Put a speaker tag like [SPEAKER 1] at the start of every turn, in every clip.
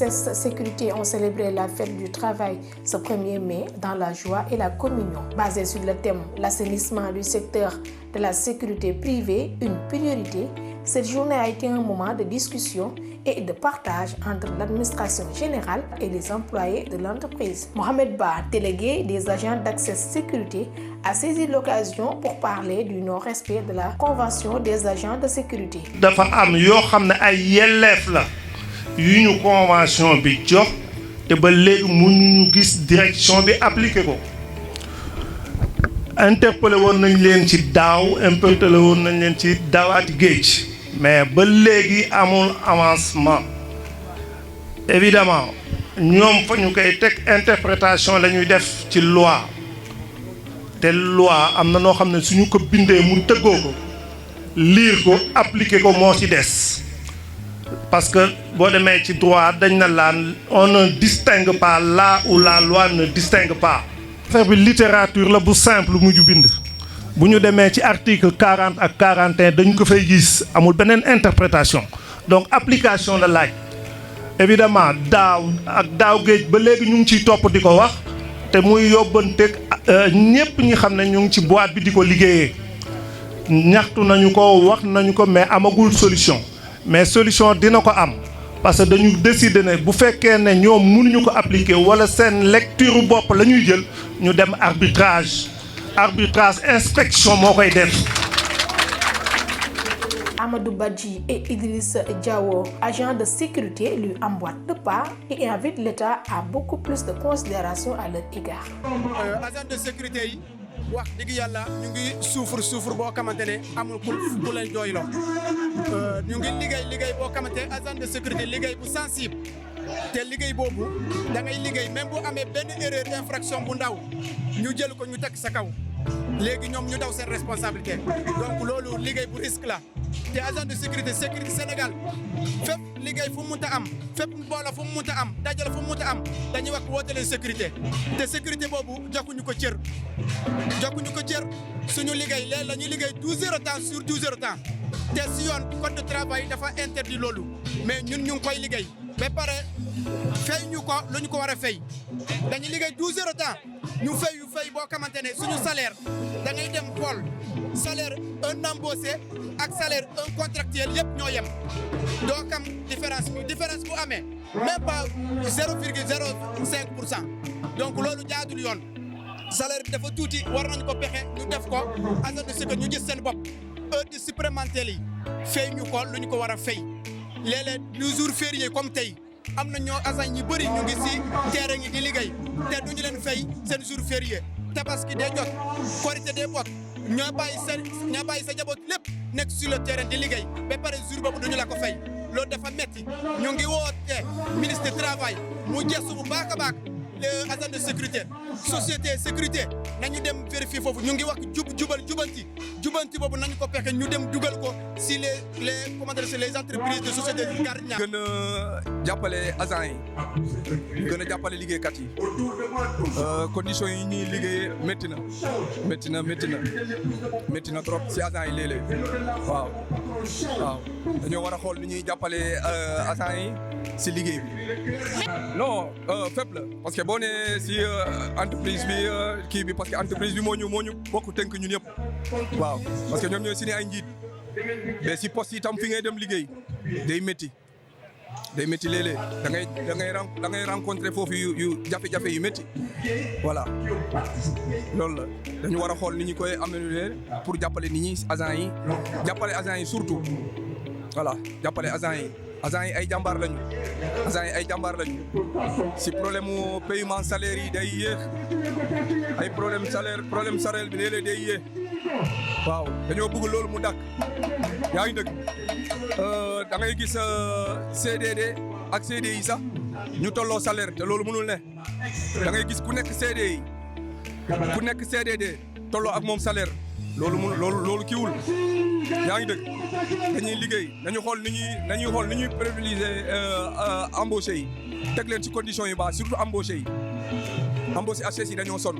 [SPEAKER 1] d'Access Sécurité ont célébré la fête du travail ce 1er mai dans la joie et la communion. Basée sur le thème « L'assainissement du secteur de la sécurité privée, une priorité », cette journée a été un moment de discussion et de partage entre l'administration générale et les employés de l'entreprise. Mohamed Ba, délégué des agents d'Access Sécurité, a saisi l'occasion pour parler du non-respect de la convention des agents de sécurité.
[SPEAKER 2] dafa am yoo xam ne ay yelleef la yu ñu convention bi jox te ba léegi mënuñu gis direction bi appliqué ko. Interpellé woon nañ leen ci daaw interpellé woon nañ leen ci daawaati géej mais ba léegi amul avancement. Évidemment ñoom fa ñu koy teg interprétation la ñuy def ci loi te loi am na noo xam ne suñu ko bindee mu tëggoo ko lire ko appliquer ko moo ci des parce que boo demee ci droit dañ na laan on ne distingue pas là où la loi ne distingue pas. affaire bi littérature la bu simple mu ju bind bu ñu demee ci article 40 ak 41 dañ ko fay gis amul beneen interprétation donc application la laaj. Évidemment daaw ak daaw géej ba léegi ñu ngi ciy topp di ko wax te muy yóbbanteeg ñëpp ñi xam ne ñu ngi ci boîte bi di ko liggéeyee ñaxtu nañu ko wax nañu ko mais amagul solution mais solution dina ko am parce que dañu décider ne bu fekkee ne ñoom mënuñu ko appliquer wala seen lecture bopp la ñuy jël ñu dem arbitrage inspection moo koy def.
[SPEAKER 1] Amadou Badji et Idriss Diawo, agents de sécurité, lui emboîtent le pas et invitent l'État à beaucoup plus de considération à leur égard.
[SPEAKER 3] Agents de sécurité yi wax dëgg yàlla ñu ngi souffre boo xamante ne amul ku leen doyloo ñu ngi liggéey boo xamante ne agent de sécurité liggéey bu sensible te liggéey boobu da ngay liggéey même bu amee benn erreur infraction bu ndaw ñu jël ko ñu teg sa kaw léegi ñoom ñu daw seen responsabilité donc loolu liggéey bu risque la. te agent de sécurité Sénégal fépp liggéey fu mu mënta am fépp mbooloo fu mu mënta am dajale fu mu mënta am dañuy wax woote leen sécurité te sécurité boobu jokkuñu ko cër suñu liggéey léegi la ñuy liggéey 12 heures de temps sur 12 heures de temps te si yoon code de travail dafa interdit loolu mais ñun ñu ngi koy liggéey ba pare fay ñu ko lu ñu ko war a fay dañuy liggéey 12 heures de temps ñu fay boo xamante ne suñu salaire da ngay dem xool salaire un embauché ak salaire un contractuel yëpp ñoo yem doo xam différence bu amee même pas 0,05% donc loolu jaadul yoon salaire bi dafa tuuti war nañu ko pexe ñu def ko agent de sécurité ñu gis seen bopp heure de supplémentaire yi fay ñu ko lu ñu ko war a fay léeg-léeg lu jour férié comme tey am na ñoo agent ñi bëri ñu ngi si terrain yi di liggéey te duñu leen fay seen jour férié tabaski day jot korité day bot ñoo bàyyi sa jaboot lépp nekk sur le terrain di liggéey ba pare jour boobu duñu la ko fay loolu dafa metti ñu ngi woote ministre du travail mu gëstu bu baax a baax les agents de sécurité société sécurité nañu dem vérifier foofu ñu ngi wax jubanti boobu nañu ko pexe ñu dem dugal ko si les entreprises de société gardien.
[SPEAKER 4] gën a jàppale agents yi gën a jàppale liggéeykat yi conditions yi ñuy liggéey métti na trop si agents yi léeg-léeg waaw dañoo war a xool ni ñuy jàppale agents yi si liggéey bi non fépp la parce que boo nee si entreprise bi kii bi parce que entreprise bi moo ñu bokk tënk ñun yëpp waaw parce que ñoom ñooy suñu ay njiit mais si poste yi tam fi ngay dem liggéey day métti léeg-léeg da ngay rencontrer foofu yu jafe-jafe yu métti voilà loolu la dañu war a xool ni ñu koy améliorer pour jàppale nit ñi agents yi surtout voilà jàppale agents yi ay jàmbaar lañu si problème mu paiement salaire yi day yéex ay problème salaire bi léeg-léeg day yéex waaw dañoo bëgg loolu mu dakk yaa ngi dëgg da ngay gis CDD ak CDI sax ñu tolloo salaire te loolu mënul ne da ngay gis ku nekk CDD tolloo ak moom salaire loolu kiiwul yaa ngi dëgg dañuy liggéey nañuy xool ni ñuy privilégier embauché yi teg leen ci conditions yu baax surtout embauché HS yi dañoo sonn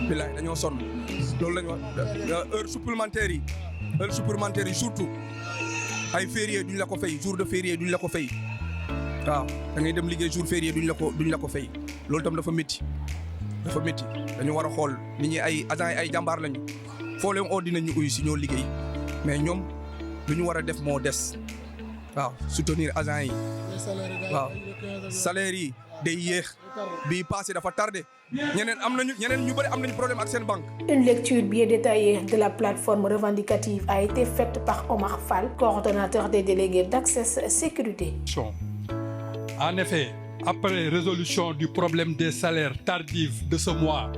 [SPEAKER 4] bilaay dañoo sonn loolu lañu wax heure supplémentaire yi surtout ay férié duñ la ko fay jour de férié duñ la ko fay waaw da ngay dem liggéey jour férié duñ la ko fay loolu tam dafa métti dañu war a xool nit ñi ay agents yi ay jàmbaar lañu foo leen oo dinañu uyu si ñoo liggéey mais ñoom lu ñu war a def moo des waaw soutenir agents yi waaw salaire yi day yéex bii passé dafa tardé ñeneen ñu bëri am nañu problème ak seen banque.
[SPEAKER 1] Une lecture bien détaillée de la plateforme revendicative a été faite par Omar Fall, coordonnateur des délégués d'Access Sécurité.
[SPEAKER 5] En effet, après résolution du problème des salaires tardifs de ce mois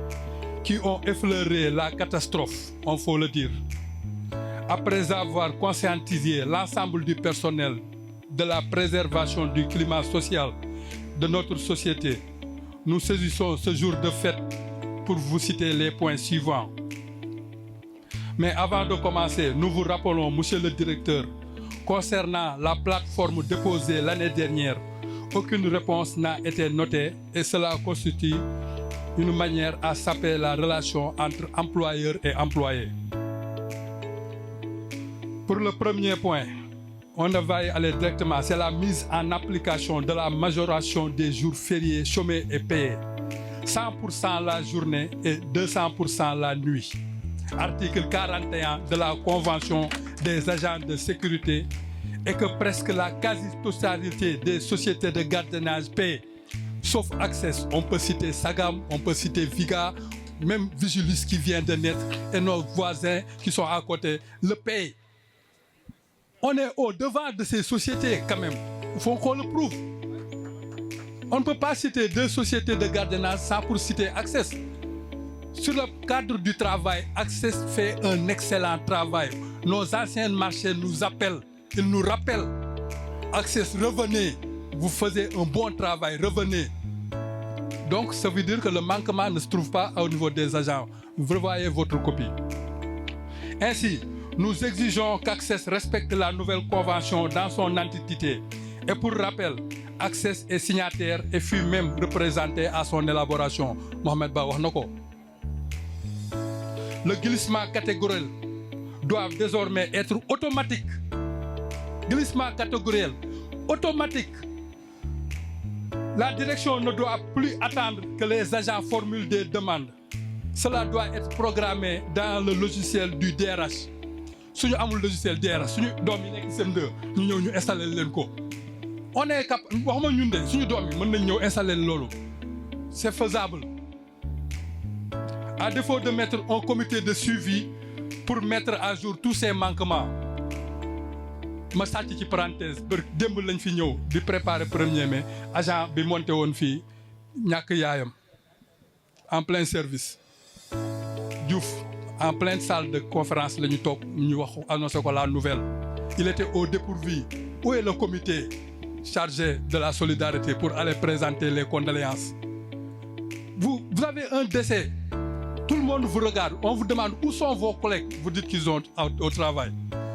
[SPEAKER 5] qui ont effleuré la catastrophe, on faut le dire, après avoir conscientisé l'ensemble du personnel de la préservation du climat social de notre société, nous saisissons ce jour de fête pour vous citer les points suivants. Mais avant de commencer, nous vous rappelons, monsieur le directeur, concernant la plateforme déposée l'année dernière, aucune réponse n'a été notée et cela constitue une manière à saper la relation entre employeurs et employés. Pour le premier point, on va y aller directement, c'est la mise en application de la majoration des jours fériés chômés et payés. 100% la journée et 200% la nuit. Article 41 de la Convention des agents de sécurité et que presque la quasi-totalité des sociétés de gardiennage paient, sauf Access. On peut citer Sagam, on peut citer Viga, même Vigilis qui vient de naître et nos voisins qui sont à côté le payent. On est au devant de ces sociétés quand même. Il faut qu'on le prouve. On ne peut pas citer deux sociétés de gardiennage sans pour citer Access. Sur le cadre du travail, Access fait un excellent travail. Nos anciens marchés nous appellent, ils nous rappellent. Access, revenez, vous faisiez un bon travail, revenez. Donc ça veut dire que le manquement ne se trouve pas au niveau des agents. Vous revoyez votre copie. Ainsi, nous exigeons qu'Access respecte la nouvelle convention dans son entité. Et pour rappel, Access est signataire et fut même représenté à son élaboration. Mohamed Ba wax na ko. Le glissement catégoriel doit désormais être automatique. Glissement catégoriel, automatique. La direction ne doit plus attendre que les agents formulent des demandes. Cela doit être programmé dans le logiciel du DRH. suñu amul logiciel DRH suñu doom yi nekk CM2 ñu ñëw ñu installer leen ko on est capable waxuma ñun de suñu doom yi mën nañ ñëw installer loolu c'est faisable à défaut de mettre un comité de suivi pour mettre à jour tous ces manquements ma sàcc ci parenthèse ba démb lañ fi ñëw di préparer 1er mai agent bi monté woon fii ñàkk yaayam en plein service Diouf en pleine salle de conférence la ñu toog ñu wax annoncé ko la nouvelle il était au dépourvu. Où est le comité chargé de la solidarité pour aller présenter les condoléances? Vous avez un décès, tout le monde vous regarde, on vous demande où sont vos collègues, vous dites qu'ils sont au travail.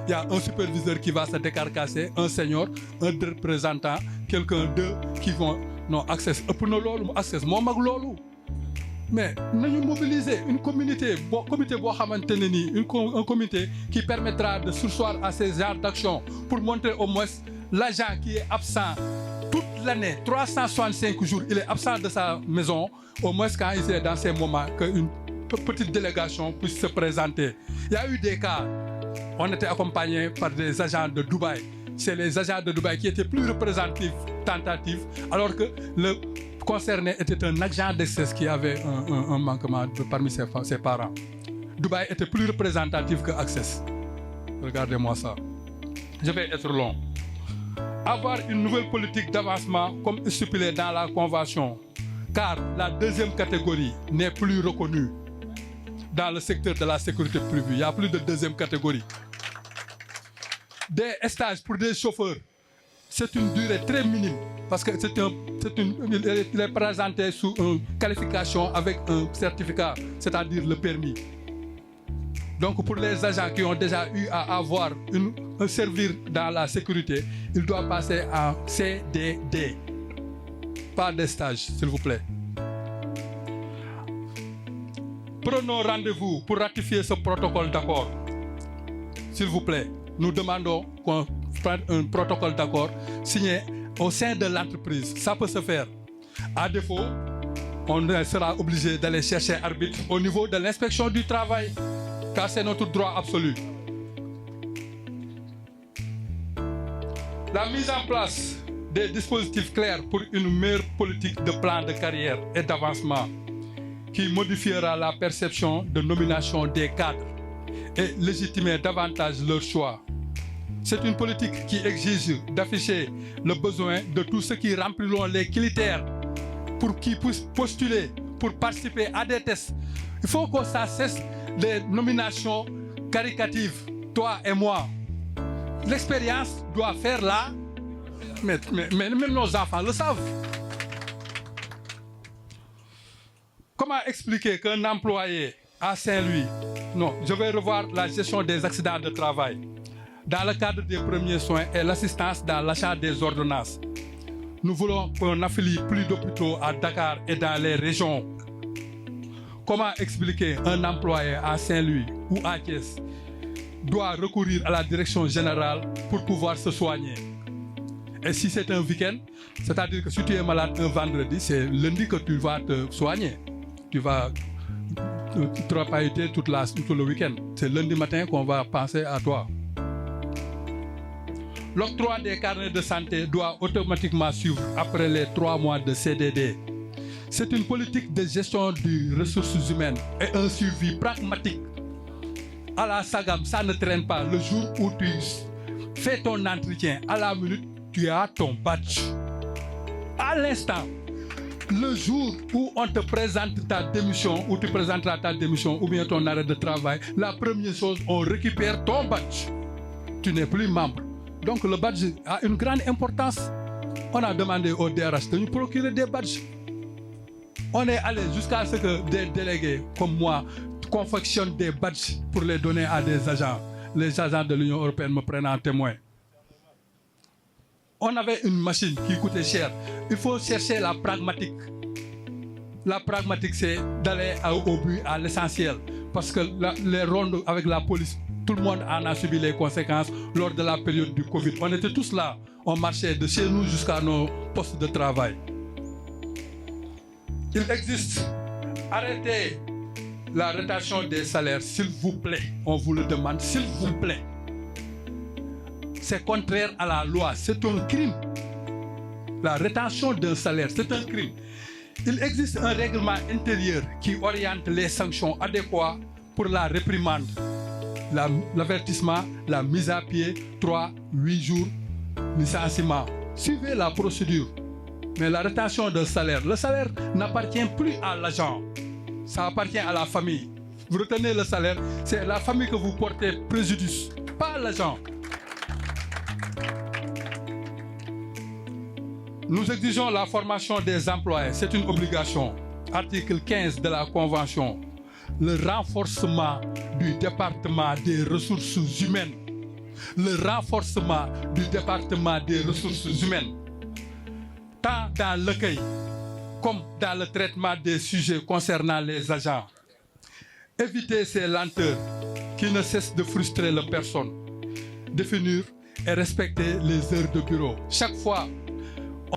[SPEAKER 5] Il y a un superviseur qui va se décarcasser, un senior, un représentant, quelqu'un d'eux qui vont non Access ëpp na loolu Access moom ak loolu. Mais nous mobiliser une communauté, comité un comité qui permettra de surseoir à ces genres d'actions pour montrer au moins l'agent qui est absent toute l'année, 365 jours, il est absent de sa maison, au moins quand il est dans ces moments, qu'une petite délégation puisse se présenter. Il y a eu des cas, on était accompagné par des agents de Dubaï. C'est les agents de Dubaï qui étaient plus représentatifs, tentatifs, alors que le concerné était un agent d'Access qui avait un manquement parmi ses parents. Dubaï était plus représentatif que Access. Regardez-moi ça. Je vais être long. Avoir une nouvelle politique d'avancement comme stipulé dans la convention, car la deuxième catégorie n'est plus reconnue dans le secteur de la sécurité privée. Il n'y a plus de deuxième catégorie. Des stages pour des chauffeurs, c'est une durée très minime parce que il est présenté sous une qualification avec un certificat, c'est-à-dire le permis. Donc pour les agents qui ont déjà eu à avoir un servir dans la sécurité, ils doivent passer en CDD. Pas de stage, s'il vous plaît. Prenons rendez-vous pour ratifier ce protocole d'accord. S'il vous plaît, nous demandons qu'on prendre un protocole d'accord signé au sein de l'entreprise. Ça peut se faire. À défaut, on sera obligé d'aller chercher arbitre au niveau de l'inspection du travail, car c'est notre droit absolu. La mise en place des dispositifs clairs pour une meilleure politique de plan de carrière et d'avancement qui modifiera la perception de nomination des cadres et légitimer davantage leur choix. C'est une politique qui exige d'afficher le besoin de tous ceux qui rempliront les critères pour qu'ils puissent postuler, pour participer à des tests. Il faut que ça cesse les nominations caricatives, toi et moi. L'expérience doit faire là, mais même nos enfants le savent. Comment expliquer qu'un employé à Saint-Louis, non, je vais revoir la gestion des accidents de travail, dans le cadre des premiers soins et l'assistance dans l'achat des ordonnances. Nous voulons qu'on affilie plus d'hôpitaux à Dakar et dans les régions. Comment expliquer un employé à Saint-Louis ou à Thiès doit recourir à la direction générale pour pouvoir se soigner? Et si c'est un week-end, c'est-à-dire que si tu es malade un vendredi, c'est lundi que tu vas te soigner. Tu vas travailler tout le week-end. C'est lundi matin qu'on va penser à toi. L'octroi des carnets de santé doit automatiquement suivre après les 3 mois de CDD. C'est une politique de gestion des ressources humaines et un suivi pragmatique. À la SAGAM, ça ne traîne pas. Le jour où tu fais ton entretien, à la minute, tu as ton badge. À l'instant, le jour où on te présente ta démission, ou tu présenteras ta démission, ou bien ton arrêt de travail, la première chose, on récupère ton badge. Tu n'es plus membre. Donc le badge a une grande importance. On a demandé au DRH de nous procurer des badges. On est allé jusqu'à ce que des délégués comme moi confectionnent des badges pour les donner à des agents. Les agents de l'Union européenne me prennent en témoin. On avait une machine qui coûtait cher. Il faut chercher la pragmatique. La pragmatique, c'est d'aller au but, à l'essentiel. Parce que les rondes avec la police, tout le monde en a subi les conséquences lors de la période du Covid. On était tous là. On marchait de chez nous jusqu'à nos postes de travail. Il existe. Arrêtez la rétention des salaires, s'il vous plaît. On vous le demande, s'il vous plaît. C'est contraire à la loi. C'est un crime. La rétention d'un salaire, c'est un crime. Il existe un règlement intérieur qui oriente les sanctions adéquates pour la réprimande. L'avertissement, la mise à pied, 3-8 jours, licenciement. Suivez la procédure. Mais la rétention d'un salaire, le salaire n'appartient plus à l'agent. Ça appartient à la famille. Vous retenez le salaire, c'est la famille que vous portez préjudice, pas l'agent. Nous exigeons la formation des employés, c'est une obligation. Article 15 de la Convention. Le renforcement du département des ressources humaines. Le renforcement du département des ressources humaines. Tant dans l'accueil comme dans le traitement des sujets concernant les agents. Éviter ces lenteurs qui ne cessent de frustrer la personne. Définir et respecter les heures de bureau. Chaque fois.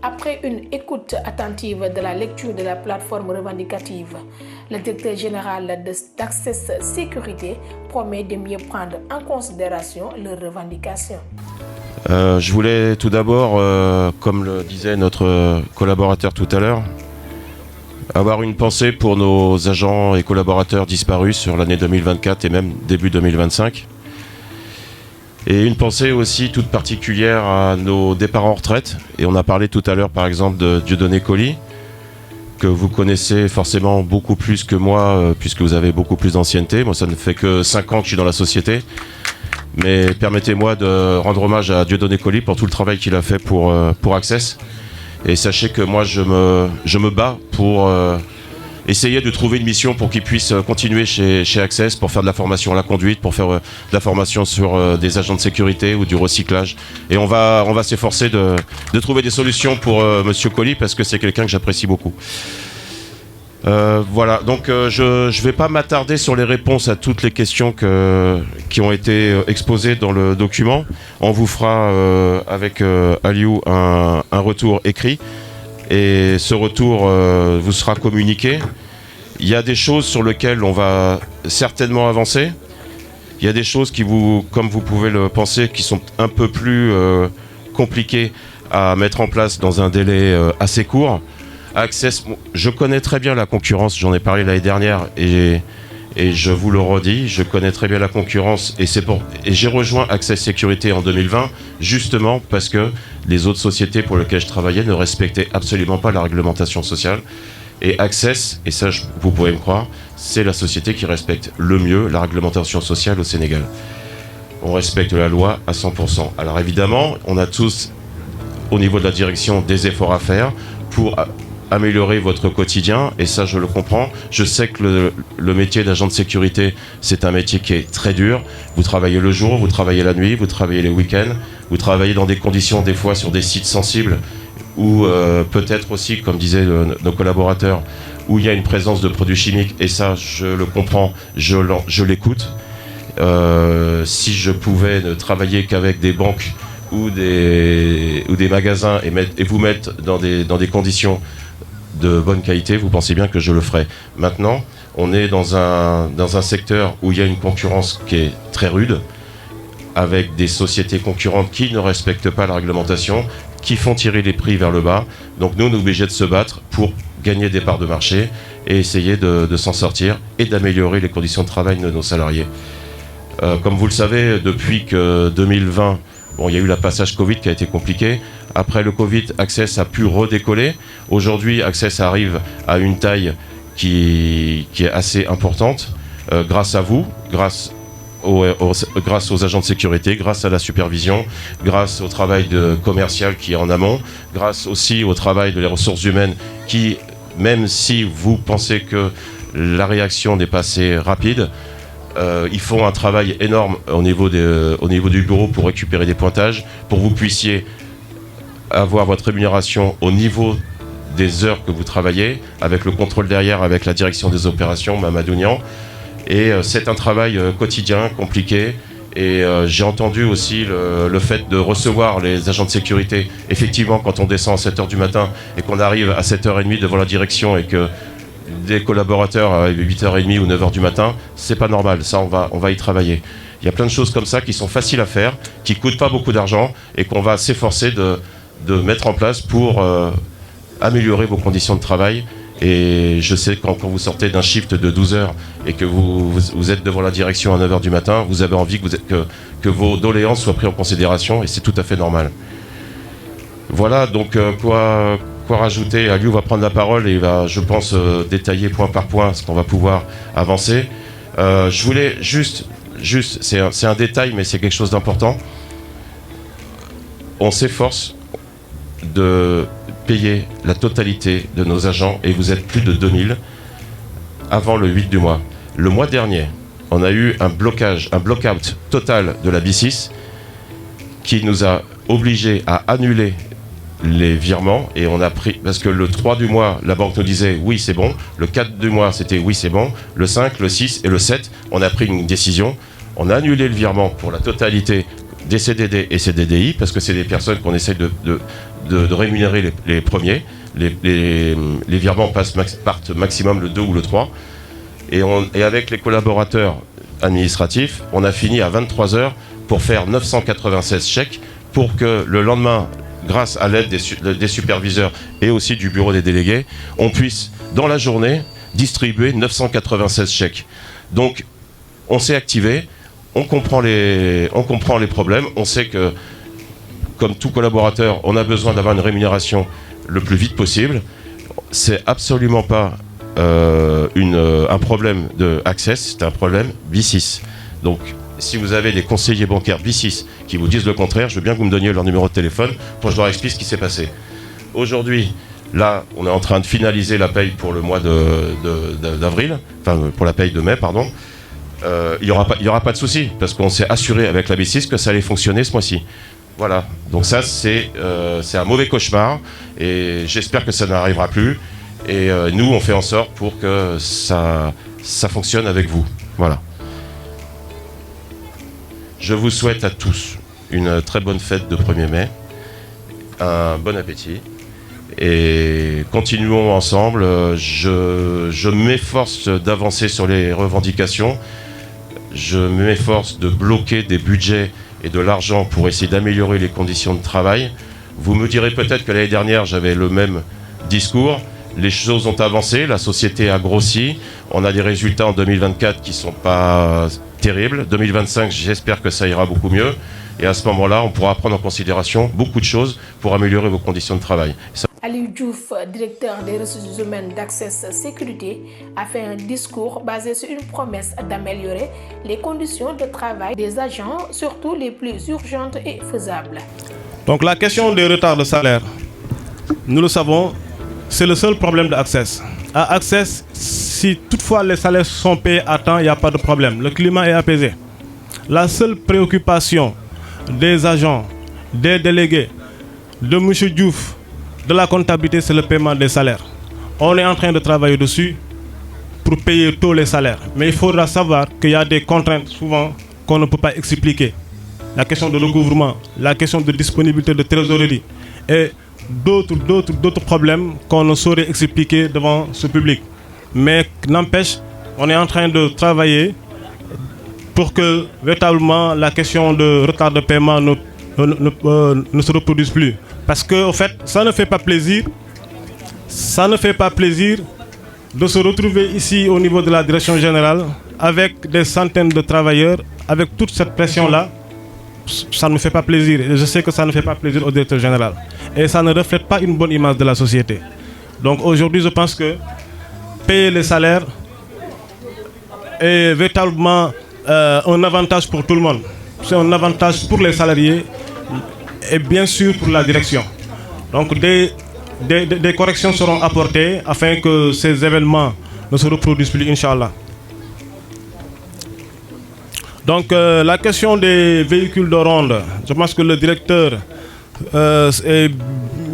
[SPEAKER 1] Après une écoute attentive de la lecture de la plateforme revendicative, le directeur général d'Access Sécurité promet de mieux prendre en considération leurs revendications.
[SPEAKER 6] Je voulais tout d'abord, comme le disait notre collaborateur tout à l'heure, avoir une pensée pour nos agents et collaborateurs disparus sur l'année 2024 et même début 2025. Et une pensée aussi toute particulière à nos départs en retraite. Et on a parlé tout à l'heure par exemple de Dieudonné Colly, que vous connaissez forcément beaucoup plus que moi, puisque vous avez beaucoup plus d'ancienneté. Moi ça ne fait que 5 ans que je suis dans la société. Mais permettez-moi de rendre hommage à Dieudonné Colly pour tout le travail qu'il a fait pour Access. Et sachez que moi je me bats pour essayer de trouver une mission pour qu'il puisse continuer chez Access, pour faire de la formation à la conduite, pour faire de la formation sur des agents de sécurité ou du recyclage. Et on va s'efforcer de trouver des solutions pour Monsieur Colly, parce que c'est quelqu'un que j'apprécie beaucoup. Voilà, donc je ne vais pas m'attarder sur les réponses à toutes les questions qui ont été exposées dans le document. On vous fera avec Aliou un retour écrit et ce retour vous sera communiqué. Il y a des choses sur lesquelles on va certainement avancer. Il y a des choses qui comme vous pouvez le penser, qui sont un peu plus compliquées à mettre en place dans un délai assez court. Access, je connais très bien la concurrence, j'en ai parlé l'année dernière et je vous le redis, je connais très bien la concurrence et j'ai rejoint Access Sécurité en 2020 justement parce que les autres sociétés pour lesquelles je travaillais ne respectaient absolument pas la réglementation sociale. Et Access, et ça vous pouvez me croire, c'est la société qui respecte le mieux la réglementation sociale au Sénégal. On respecte la loi à 100%. Alors évidemment, on a tous, au niveau de la direction, des efforts à faire pour améliorer votre quotidien, et ça je le comprends. Je sais que le métier d'agent de sécurité, c'est un métier qui est très dur. Vous travaillez le jour, vous travaillez la nuit, vous travaillez les week-ends, vous travaillez dans des conditions, des fois sur des sites sensibles, ou peut-être aussi, comme disaient nos collaborateurs, où il y a une présence de produits chimiques, et ça je le comprends, je l'écoute. Si je pouvais ne travailler qu'avec des banques ou des magasins et vous mettre dans des conditions de bonne qualité, vous pensez bien que je le ferais. Maintenant, on est dans un secteur où il y a une concurrence qui est très rude, avec des sociétés concurrentes qui ne respectent pas la réglementation, qui font tirer les prix vers le bas. Donc nous, on est obligés de se battre pour gagner des parts de marché et essayer de s'en sortir et d'améliorer les conditions de travail de nos salariés. Comme vous le savez, depuis que 2020, il y a eu le passage Covid qui a été compliqué. Après le Covid, Access a pu redécoller. Aujourd'hui, Access arrive à une taille qui est assez importante grâce à vous, grâce aux agents de sécurité, grâce à la supervision, grâce au travail commercial qui est en amont, grâce aussi au travail de les ressources humaines qui, même si vous pensez que la réaction n'est pas assez rapide, ils font un travail énorme au niveau du bureau pour récupérer des pointages, pour que vous puissiez avoir votre rémunération au niveau des heures que vous travaillez, avec le contrôle derrière, avec la direction des opérations, Mamadou Nian. Et c'est un travail quotidien, compliqué. Et j'ai entendu aussi le fait de recevoir les agents de sécurité. Effectivement, quand on descend à 7h du matin et qu'on arrive à 7h30 devant la direction et que des collaborateurs à 8h30 ou 9h du matin, c'est pas normal. Ça, on va y travailler. Il y a plein de choses comme ça qui sont faciles à faire, qui coûtent pas beaucoup d'argent et qu'on va s'efforcer de mettre en place pour améliorer vos conditions de travail. Et je sais que quand vous sortez d'un shift de 12 heures et que vous êtes devant la direction à 9h du matin, vous avez envie que vos doléances soient prises en considération et c'est tout à fait normal. Voilà, donc quoi rajouter? Aliou va prendre la parole et il va, je pense, détailler point par point ce qu'on va pouvoir avancer. Je voulais juste c'est un détail, mais c'est quelque chose d'important. On s'efforce de payer la totalité de nos agents et vous êtes plus de 2000 avant le 8 du mois. Le mois dernier, on a eu un block-out total de la B6 qui nous a obligés à annuler les virements et on a pris, parce que le 3 du mois, la banque nous disait oui c'est bon, le 4 du mois c'était oui c'est bon, le 5, le 6 et le 7, on a pris une décision, on a annulé le virement pour la totalité des CDD et CDDI parce que c'est des personnes qu'on essaie de rémunérer les premiers. Les virements partent maximum le 2 ou le 3. Et avec les collaborateurs administratifs, on a fini à 23h pour faire 996 chèques pour que le lendemain, grâce à l'aide des superviseurs et aussi du bureau des délégués, on puisse, dans la journée, distribuer 996 chèques. Donc, on s'est activé, on comprend les problèmes, on sait que, comme tout collaborateur, on a besoin d'avoir une rémunération le plus vite possible. C'est absolument pas un problème de Access, c'est un problème B6. Donc, si vous avez des conseillers bancaires B6 qui vous disent le contraire, je veux bien que vous me donniez leur numéro de téléphone pour que je leur explique ce qui s'est passé. Aujourd'hui, là, on est en train de finaliser la paye pour le mois d'avril, enfin pour la paye de mai, pardon. Il y aura pas de souci parce qu'on s'est assuré avec la B6 que ça allait fonctionner ce mois-ci. Voilà, donc ça c'est un mauvais cauchemar et j'espère que ça n'arrivera plus Et nous, on fait en sorte pour que ça fonctionne avec vous. Voilà. Je vous souhaite à tous une très bonne fête de 1er mai, un bon appétit et continuons ensemble. Je m'efforce d'avancer sur les revendications, je m'efforce de bloquer des budgets et de l'argent pour essayer d'améliorer les conditions de travail. Vous me direz peut-être que l'année dernière j'avais le même discours. Les choses ont avancé, la société a grossi, on a des résultats en 2024 qui ne sont pas terribles. 2025, j'espère que ça ira beaucoup mieux. Et à ce moment-là, on pourra prendre en considération beaucoup de choses pour améliorer vos conditions de travail.
[SPEAKER 1] Aliou Diouf, directeur des ressources humaines d'Access Sécurité, a fait un discours basé sur une promesse d'améliorer les conditions de travail des agents, surtout les plus urgentes et faisables.
[SPEAKER 7] Donc la question des retards de salaire, nous le savons, c'est le seul problème d'Access. À Access, si toutefois les salaires sont payés à temps, il n'y a pas de problème. Le climat est apaisé. La seule préoccupation des agents, des délégués, de M. Diouf, de la comptabilité, c'est le paiement des salaires. On est en train de travailler dessus pour payer tous les salaires. Mais il faudra savoir qu'il y a des contraintes souvent qu'on ne peut pas expliquer. La question de recouvrement, la question de disponibilité de trésorerie et d'autres problèmes qu'on ne saurait expliquer devant ce public. Mais n'empêche, on est en train de travailler pour que véritablement la question de retard de paiement ne se reproduise plus. Parce que, en fait, ça ne fait pas plaisir de se retrouver ici au niveau de la direction générale avec des centaines de travailleurs, avec toute cette pression-là. Ça ne me fait pas plaisir. Et je sais que ça ne fait pas plaisir au directeur général. Et ça ne reflète pas une bonne image de la société. Donc aujourd'hui, je pense que payer les salaires est véritablement un avantage pour tout le monde. C'est un avantage pour les salariés et bien sûr pour la direction. Donc des corrections seront apportées afin que ces événements ne se reproduisent plus, Inch'Allah. Donc la question des véhicules de ronde, je pense que le directeur est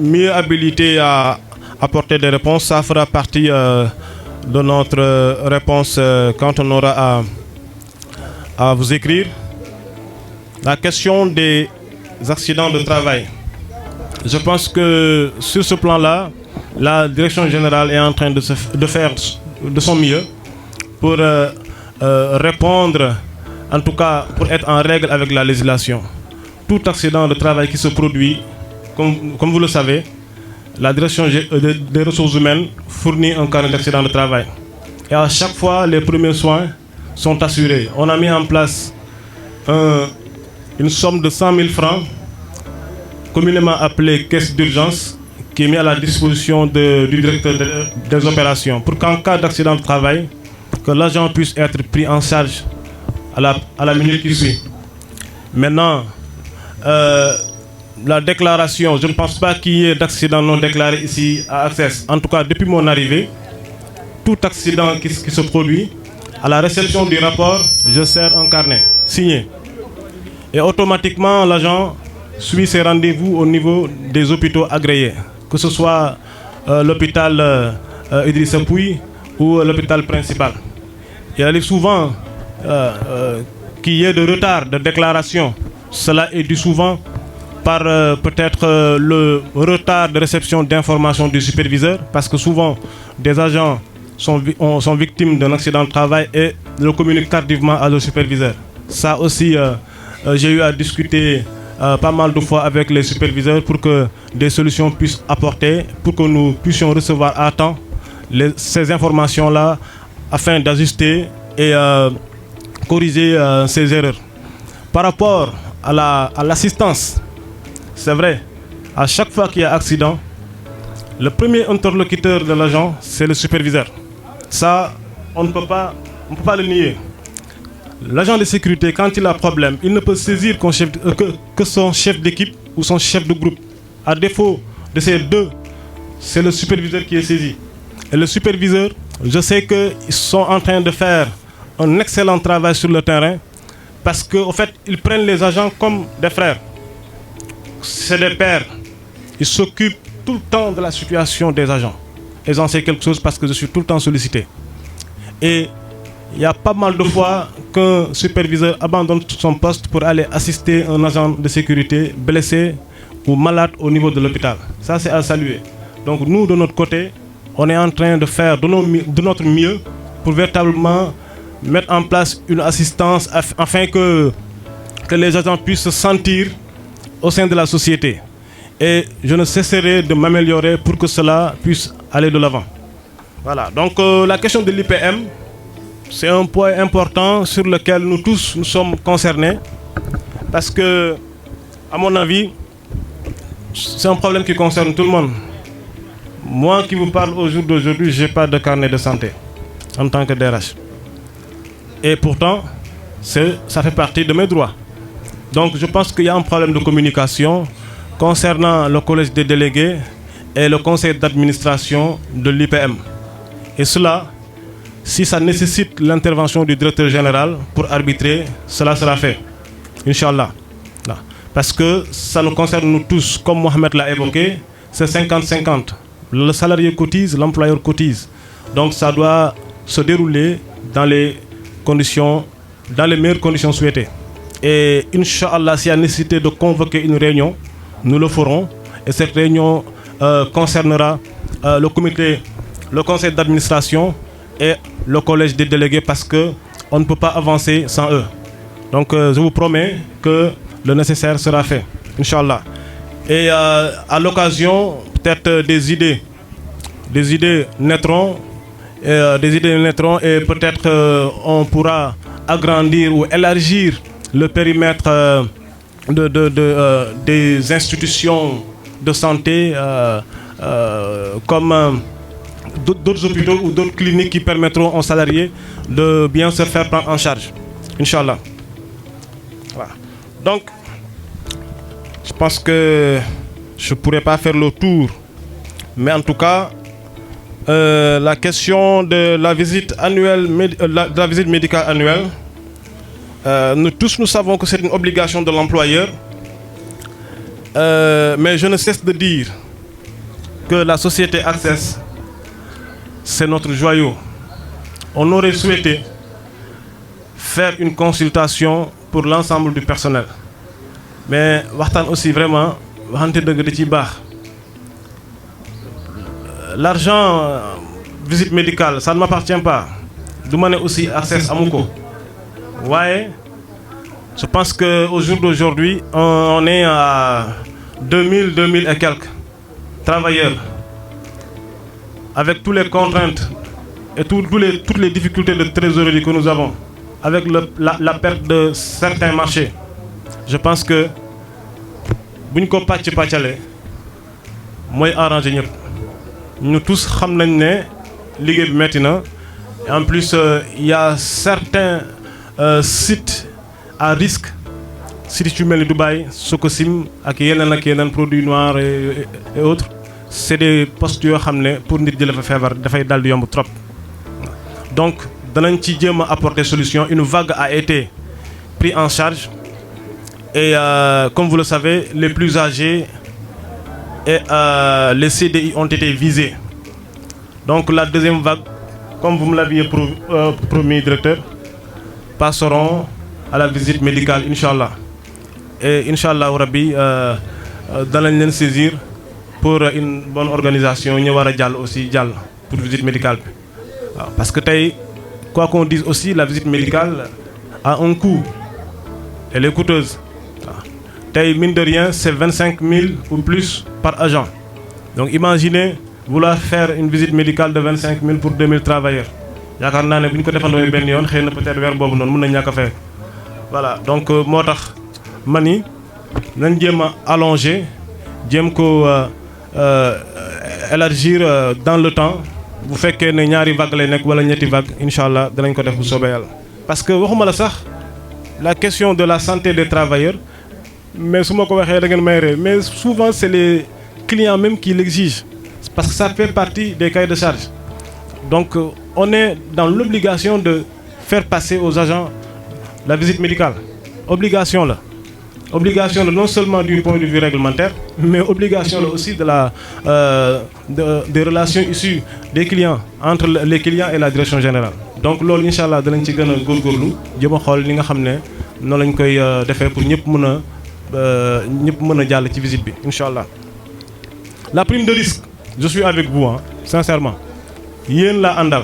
[SPEAKER 7] mieux habilité à apporter des réponses. Ça fera partie de notre réponse quand on aura à vous écrire. La question des accidents de travail. Je pense que sur ce plan-là, la direction générale est en train de faire de son mieux pour répondre, en tout cas pour être en règle avec la législation. Tout accident de travail qui se produit, comme vous le savez, la direction des ressources humaines fournit un carnet d'accident de travail. Et à chaque fois, les premiers soins sont assurés. On a mis en place une somme de 100 000 francs, communément appelée caisse d'urgence, qui est mise à la disposition du directeur des opérations pour qu'en cas d'accident de travail, que l'agent puisse être pris en charge à la minute qui suit. Maintenant, la déclaration, je ne pense pas qu'il y ait d'accident non déclaré ici à Access. En tout cas, depuis mon arrivée, tout accident qui se produit, à la réception du rapport, je sers un carnet signé. Et automatiquement, l'agent suit ses rendez-vous au niveau des hôpitaux agréés, que ce soit l'hôpital Idrissa Pouye ou l'hôpital principal. Il arrive souvent qu'il y ait de retard de déclaration. Cela est dû souvent par peut-être le retard de réception d'informations du superviseur, parce que souvent des agents sont victimes d'un accident de travail et le communiquent tardivement à leur superviseur. Ça aussi, j'ai eu à discuter pas mal de fois avec les superviseurs pour que des solutions puissent apporter, pour que nous puissions recevoir à temps ces informations-là afin d'ajuster et corriger ces erreurs. Par rapport à l'assistance, c'est vrai, à chaque fois qu'il y a accident, le premier interlocuteur de l'agent, c'est le superviseur. Ça, on ne peut pas le nier. L'agent de sécurité, quand il a problème, il ne peut saisir que son chef d'équipe ou son chef de groupe. À défaut de ces deux, c'est le superviseur qui est saisi. Et le superviseur, je sais qu'ils sont en train de faire un excellent travail sur le terrain parce qu'en fait, ils prennent les agents comme des frères. C'est des pères. Ils s'occupent tout le temps de la situation des agents. et j'en sais quelque chose parce que je suis tout le temps sollicité. Et il y a pas mal de fois qu'un superviseur abandonne son poste pour aller assister un agent de sécurité blessé ou malade au niveau de l'hôpital. Ça, c'est à saluer. Donc nous, de notre côté, on est en train de faire de notre mieux pour véritablement mettre en place une assistance afin que les agents puissent se sentir au sein de la société. Et je ne cesserai de m'améliorer pour que cela puisse aller de l'avant. Voilà, donc la question de l'IPM, c'est un point important sur lequel nous tous nous sommes concernés. Parce que, à mon avis, c'est un problème qui concerne tout le monde. Moi qui vous parle au jour d'aujourd'hui, je n'ai pas de carnet de santé en tant que DRH. Et pourtant, ça fait partie de mes droits. Donc je pense qu'il y a un problème de communication concernant le collège des délégués et le conseil d'administration de l'IPM. Et cela, si ça nécessite l'intervention du directeur général pour arbitrer, cela sera fait. Inch'Allah. Parce que ça nous concerne nous tous, comme Mohamed l'a évoqué, c'est 50-50. Le salarié cotise, l'employeur cotise. Donc ça doit se dérouler dans les meilleures conditions souhaitées. Et Inch'Allah, s'il y a nécessité de convoquer une réunion, nous le ferons. Et cette réunion concernera le conseil d'administration et le collège des délégués parce qu'on ne peut pas avancer sans eux. Donc je vous promets que le nécessaire sera fait, Inch'Allah. Et à l'occasion, peut-être des idées naîtront, et peut-être on pourra agrandir ou élargir le périmètre des institutions de santé comme d'autres hôpitaux ou d'autres cliniques qui permettront aux salariés de bien se faire prendre en charge, Inch'Allah. Voilà. Donc, je pense que je ne pourrais pas faire le tour, mais en tout cas, la question de la visite médicale annuelle, nous tous nous savons que c'est une obligation de l'employeur, mais je ne cesse de dire que la société Access, c'est notre joyau. On aurait souhaité faire une consultation pour l'ensemble du personnel. Mais waxtaan aussi vraiment waxante dëgg da ci baax. L'argent visite médicale, ça ne m'appartient pas. Du ma ne aussi Access amu ko. Ouais, je pense qu'au jour d'aujourd'hui, on est à 2000 et quelques travailleurs. Avec toutes les contraintes et toutes les difficultés de trésorerie que nous avons, avec la perte de certains marchés, je pense que buñ ko pàcc-pàccale mooy arrangé ñëpp. Nous tous xam nañ ne liggéey bi metti na. Et en plus, il y a certains sites à risque, sites yu mel ni Dubaï, Sococim ak yeneen produits noirs et autres. C'est des postes yoo xam ne pour nit jële fa feebar dafay dal di yomb trop. Donc danañ ci jéem a apporter solution. Une vague a été prise en charge et comme vous le savez, les plus âgés et les CDI ont été visés. Donc la deuxième vague, comme vous me l'aviez promis, directeur, passeront à la visite médicale, Inch'Allah. Et Inch'Allah Rabbi, danañ leen saisir pour une bonne organisation, ñu war a jàll aussi jàll pour visite médicale. Parce que tey, quoi qu'on dise aussi, la visite médicale a un coût. Elle est coûteuse. Tey, mine de rien, c'est 25 000 ou plus par agent. Donc imaginez vouloir faire une visite médicale de 25 000 pour 2000 travailleurs. Yaakaar naa ne bu ñu ko defandoo benn yoon xëy na peut-être weer boobu noonu mën na ñàkk a fay. Voilà, donc moo tax ma ni nañ jéem a allonger jéem ko élargir dans le temps. Bu fekkee ne ñaari vague lay nekk wala ñetti vague, Inch'Allah danañ ko def bu soobee Yàlla. Parce que waxuma la sax la question de la santé des travailleurs, mais su ma ko waxee da ngeen may ree, mais souvent c'est les clients même qui l'exigent parce que ça fait partie des cahiers de charge. Donc on est dans l'obligation de faire passer aux agents la visite médicale. Obligation là. Obligation non seulement du point de vue réglementaire, mais obligation aussi de des relations issues des clients, entre les clients et la direction générale. Donc loolu inchallah danañ ci gëna gorgorlu jëm xol li nga xamné non lañ koy défé pour ñëpp mëna jall ci visite bi inchallah. La prime de risque, je suis avec vous sincèrement. Yeen la andal.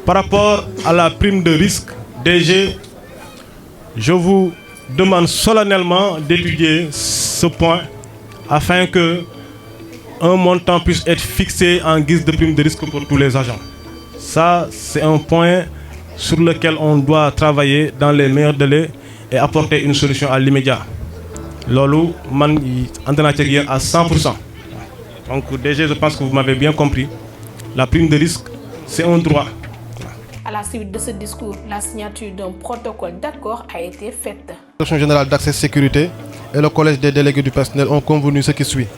[SPEAKER 7] Par rapport à la prime de risque, DG, je vous demande solennellement d'étudier ce point afin que un montant puisse être fixé en guise de prime de risque pour tous les agents. Ça, c'est un point sur lequel on doit travailler dans les meilleurs délais et apporter une solution à l'immédiat. Lolo, man, à 100%. Donc déjà, je pense que vous m'avez bien compris. La prime de risque, c'est un droit.
[SPEAKER 1] À la suite de ce discours, la signature d'un protocole d'accord a été faite.
[SPEAKER 8] La Direction générale d'accès sécurité et le collège des délégués du personnel ont convenu ce qui suit.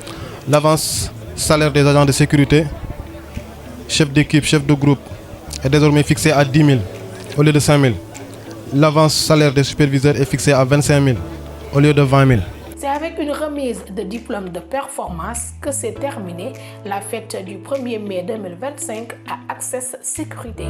[SPEAKER 8] L'avance salaire des agents de sécurité, chef d'équipe, chef de groupe, est désormais fixé à 10 000 au lieu de 5 000. L'avance salaire des superviseurs est fixé à 25 000 au lieu de 20 000.
[SPEAKER 1] C'est avec une remise de diplôme de performance que s'est terminée la fête du 1er mai 2025 à Access Sécurité.